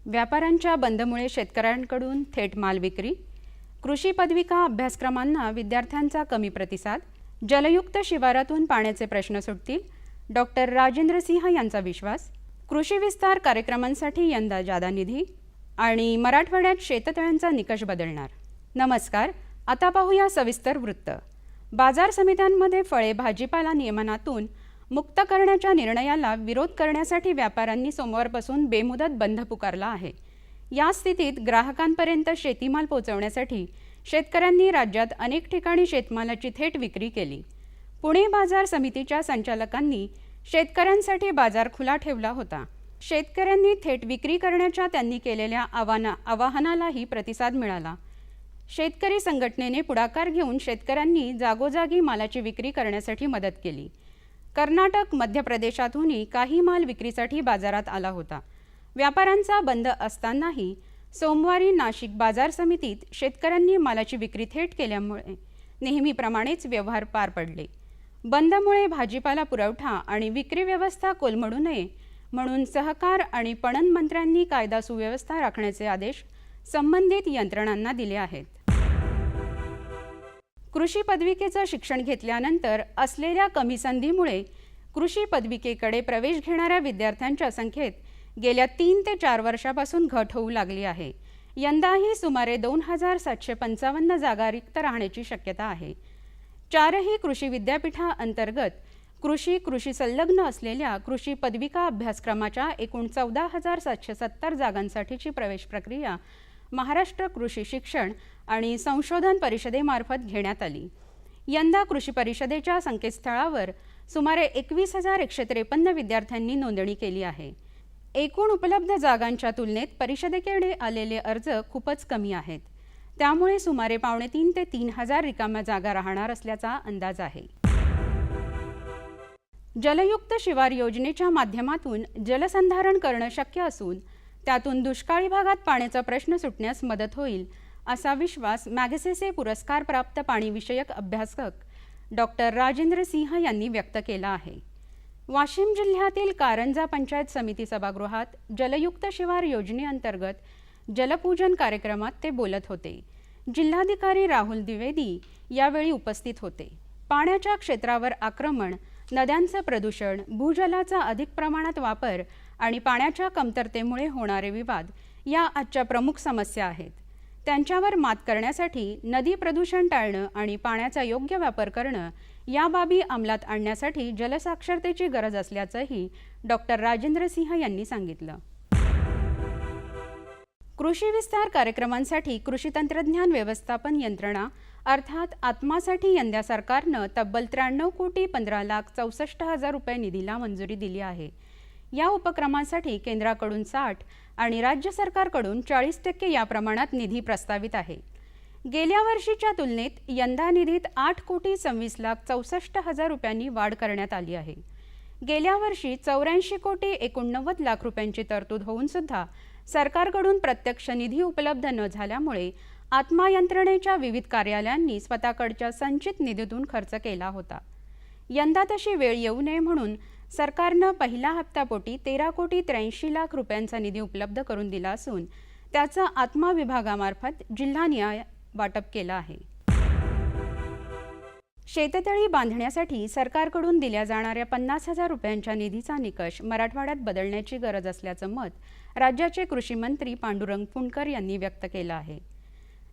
व्यापाऱ्यांच्या बंदमुळे शेतकऱ्यांकडून थेट माल विक्री, कृषी पदविका अभ्यासक्रमांना विद्यार्थ्यांचा कमी प्रतिसाद, जलयुक्त शिवारातून पाण्याचे प्रश्न सुटतील, डॉक्टर राजेंद्र सिंह यांचा विश्वास, कृषी विस्तार कार्यक्रमांसाठी यंदा जादा निधी आणि मराठवाड्यात शेततळ्यांचा निकष बदलणार. नमस्कार, आता पाहूया सविस्तर वृत्त. बाजार समित्यांमध्ये फळे भाजीपाला नियमनातून मुक्त करण्याच्या निर्णयाला विरोध करण्यासाठी व्यापाऱ्यांनी सोमवारपासून बेमुदत बंद पुकारला आहे. या स्थितीत ग्राहकांपर्यंत शेतीमाल पोहोचवण्यासाठी शेतकऱ्यांनी राज्यात अनेक ठिकाणी शेतमालाची थेट विक्री केली. पुणे बाजार समितीच्या संचालकांनी शेतकऱ्यांसाठी बाजार खुला ठेवला होता. शेतकऱ्यांनी थेट विक्री करण्याच्या त्यांनी केलेल्या आवाहनालाही प्रतिसाद मिळाला. शेतकरी संघटनेने पुढाकार घेऊन शेतकऱ्यांनी जागोजागी मालाची विक्री करण्यासाठी मदत केली. कर्नाटक, मध्य प्रदेशातूनही काही माल विक्रीसाठी बाजारात आला होता. व्यापाऱ्यांचा बंद असतानाही सोमवारी नाशिक बाजार समितीत शेतकऱ्यांनी मालाची विक्री थेट केल्यामुळे नेहमीप्रमाणेच व्यवहार पार पडले. बंदमुळे भाजीपाला पुरवठा आणि विक्री व्यवस्था कोलमडू नये म्हणून सहकार आणि पणन मंत्र्यांनी कायदा सुव्यवस्था राखण्याचे आदेश संबंधित यंत्रणांना दिले आहेत. कृषी पदविकेचं शिक्षण घेतल्यानंतर असलेल्या कमी संधीमुळे कृषी पदविकेकडे प्रवेश घेणाऱ्या विद्यार्थ्यांच्या संख्येत गेल्या 3 ते 4 वर्षापासून घट होऊ लागली आहे. यंदाही सुमारे 2755 जागा रिक्त राहण्याची शक्यता आहे. 4ही कृषी विद्यापीठाअंतर्गत कृषी संलग्न असलेल्या कृषी पदविका अभ्यासक्रमाच्या एकूण 14,770 जागांसाठीची प्रवेश प्रक्रिया महाराष्ट्र कृषी शिक्षण आणि संशोधन परिषदेमार्फत घेण्यात आली. यंदा कृषी परिषदेच्या संकेतस्थळावर सुमारे 21,153 विद्यार्थ्यांनी नोंदणी केली आहे. एकूण उपलब्ध जागांच्या तुलनेत परिषदेकडे आलेले अर्ज खूपच कमी आहेत. त्यामुळे सुमारे 2.5 ते 3,000 रिकाम्या जागा राहणार असल्याचा अंदाज आहे. जलयुक्त शिवार योजनेच्या माध्यमातून जलसंधारण करणं शक्य असून त्यातून दुष्काळी भागात पाण्याचा प्रश्न सुटण्यास मदत होईल असा विश्वास मॅगसेसे पुरस्कार प्राप्त पाणीविषयक अभ्यासक डॉक्टर राजेंद्र सिंह यांनी व्यक्त केला आहे. वाशिम जिल्ह्यातील कारंजा पंचायत समिती सभागृहात जलयुक्त शिवार योजनेअंतर्गत जलपूजन कार्यक्रमात ते बोलत होते. जिल्हाधिकारी राहुल द्विवेदी यावेळी उपस्थित होते. पाण्याच्या क्षेत्रावर आक्रमण, नद्यांचं प्रदूषण, भूजलाचा अधिक प्रमाणात वापर आणि पाण्याच्या कमतरतेमुळे होणारे विवाद या आजच्या प्रमुख समस्या आहेत. त्यांच्यावर मात करण्यासाठी नदी प्रदूषण टाळणं आणि पाण्याचा योग्य वापर करणं या बाबी अंमलात आणण्यासाठी जलसाक्षरतेची गरज असल्याचंही डॉक्टर राजेंद्र सिंह यांनी सांगितलं. कृषी विस्तार कार्यक्रमांसाठी कृषी तंत्रज्ञान व्यवस्थापन यंत्रणा अर्थात आत्मासाठी यंदा सरकारनं तब्बल 93,15,64,000 रुपये निधीला मंजुरी दिली आहे. या उपक्रमांसाठी केंद्राकडून 60 आणि राज्य सरकारकडून 40% या प्रमाणात निधी प्रस्तावित आहे. गेल्या वर्षीच्या तुलनेत यंदा निधीत 8,26,64,000 रुपयांनी वाढ करण्यात आली आहे. गेल्या वर्षी 84,89,00,000 रुपयांची तरतूद होऊन सुद्धा सरकारकडून प्रत्यक्ष निधी उपलब्ध न झाल्यामुळे आत्मा यंत्रणेच्या विविध कार्यालयांनी स्वतःकडच्या संचित निधीतून खर्च केला होता. यंदा तशी वेळ येऊ नये म्हणून सरकारनं पहिल्या हप्त्यापोटी 13,83,00,000 रुपयांचा निधी उपलब्ध करून दिला असून त्याचं आत्मा विभागामार्फत जिल्हानिहाय वाटप केलं आहे. शेततळी बांधण्यासाठी सरकारकडून दिल्या जाणाऱ्या 50,000 रुपयांच्या निधीचा निकष मराठवाड्यात बदलण्याची गरज असल्याचं मत राज्याचे कृषी मंत्री पांडुरंग फुंडकर यांनी व्यक्त केलं आहे.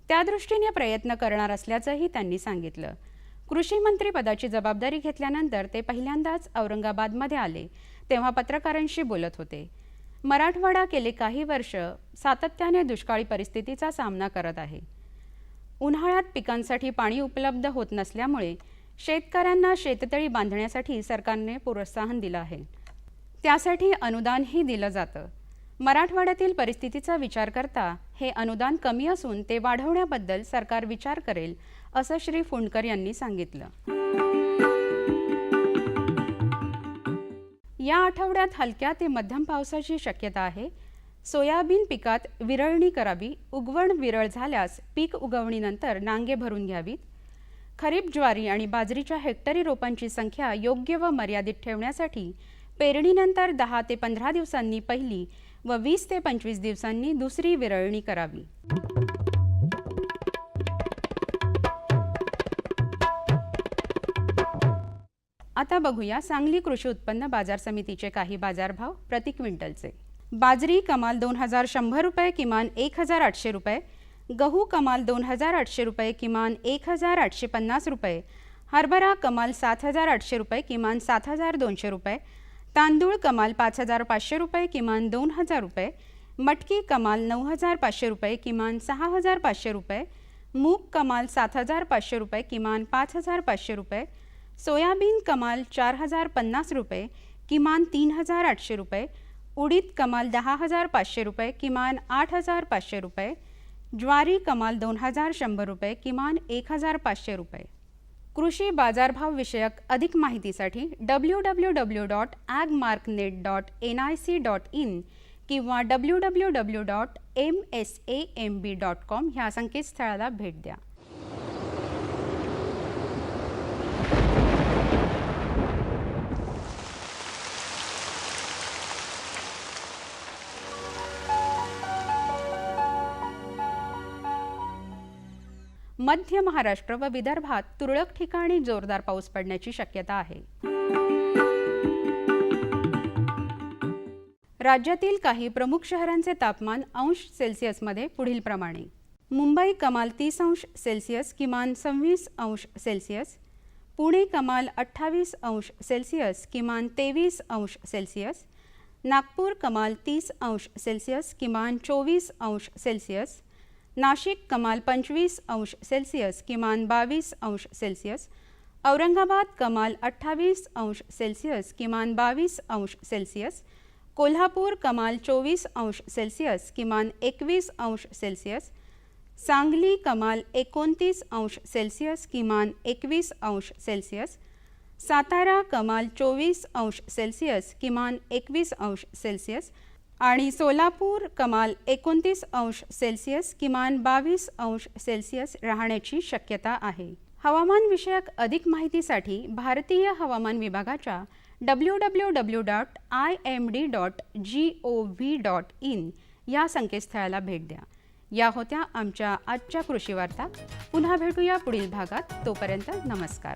त्यादृष्टीने प्रयत्न करणार असल्याचंही त्यांनी सांगितलं. कृषी मंत्री पदाची जबाबदारी घेतल्यानंतर ते पहिल्यांदाच औरंगाबादमध्ये आले तेव्हा पत्रकारांशी बोलत होते. मराठवाडा गेले काही वर्ष सातत्याने दुष्काळी परिस्थितीचा सामना करत आहे. उन्हाळ्यात पिकांसाठी पाणी उपलब्ध होत नसल्यामुळे शेतकऱ्यांना शेततळी बांधण्यासाठी सरकारने प्रोत्साहन दिलं आहे. त्यासाठी अनुदानही दिलं जातं. मराठवाड्यातील परिस्थितीचा विचार करता हे अनुदान कमी असून ते वाढवण्याबद्दल सरकार विचार करेल असं श्री फुंडकर यांनी सांगितलं. या आठवड्यात हलक्या ते मध्यम पावसाची शक्यता आहे. सोयाबीन पिकात विरळणी करावी. उगवण विरळ झाल्यास पीक उगवणीनंतर नांगे भरून घ्यावीत. खरीप ज्वारी आणि बाजरीच्या हेक्टरी रोपांची संख्या योग्य व मर्यादित ठेवण्यासाठी पेरणीनंतर 10 ते 15 दिवसांनी पहिली व 20 ते 25 दिवसांनी दुसरी विरळणी करावी. आता बघूया सांगली कृषी उत्पन्न बाजार समितीचे काही बाजारभाव प्रति क्विंटलचे. बाजरी कमाल 2100 रुपये किमान 1800 रुपये, गहू कमाल 2800 रुपये किमान 1850 रुपये, हरभरा कमाल 7800 रुपये किमान 7200 रुपये, तांदूळ कमाल 5500 रुपये किमान 2000 रुपये, मटकी कमाल 9500 रुपये किमान 6500 रुपये, मूग कमाल 7500 रुपये किमान 5500 रुपये, सोयाबीन कमाल 4050 रुपये किमान 3800 रुपये, उडीद कमाल 10500 रुपये किमान 8500 रुपये, ज्वारी कमाल 2100 रुपये किमान 1500 रुपये. कृषी बाजारभाव विषयक अधिक माहितीसाठी www.agmarknet.nic.in किंवा www.msamb.com ह्या संकेतस्थळाला भेट द्या. मध्य महाराष्ट्र व विदर्भात तुरळक ठिकाणी जोरदार पाऊस पडण्याची शक्यता आहे. राज्यातील काही प्रमुख शहरांचे तापमान अंश सेल्सिअसमध्ये पुढील प्रमाणे. मुंबई कमाल 30 अंश सेल्सिअस किमान 26 अंश सेल्सिअस, पुणे कमाल 28 अंश सेल्सिअस किमान 23 अंश सेल्सिअस, नागपूर कमाल 30 अंश सेल्सिअस किमान 24 अंश सेल्सिअस, नाशिक कमाल 25 अंश सेल्सिअस किमान 22 अंश सेल्सिअस, औरंगाबाद कमाल 28 अंश सेल्सिअस किमान 22 अंश सेल्सिअस, कोल्हापूर कमाल 24 अंश सेल्सिअस किमान 21 अंश सेल्सिअस, सांगली कमाल 29 अंश सेल्सिअस किमान 21 अंश सेल्सिअस, सातारा कमाल 24 अंश सेल्सिअस किमान 21 अंश सेल्सिअस आणि सोलापूर कमाल 29 अंश सेल्सिअस किमान 22 अंश सेल्सिअस राहण्याची शक्यता आहे. हवामान विषयक अधिक माहितीसाठी भारतीय हवामान विभागाच्या www.imd.gov.in या संकेतस्थळाला भेट द्या. या होत्या आमच्या आजच्या कृषी वार्ता. पुन्हा भेटूया पुढील भागात. तोपर्यंत नमस्कार.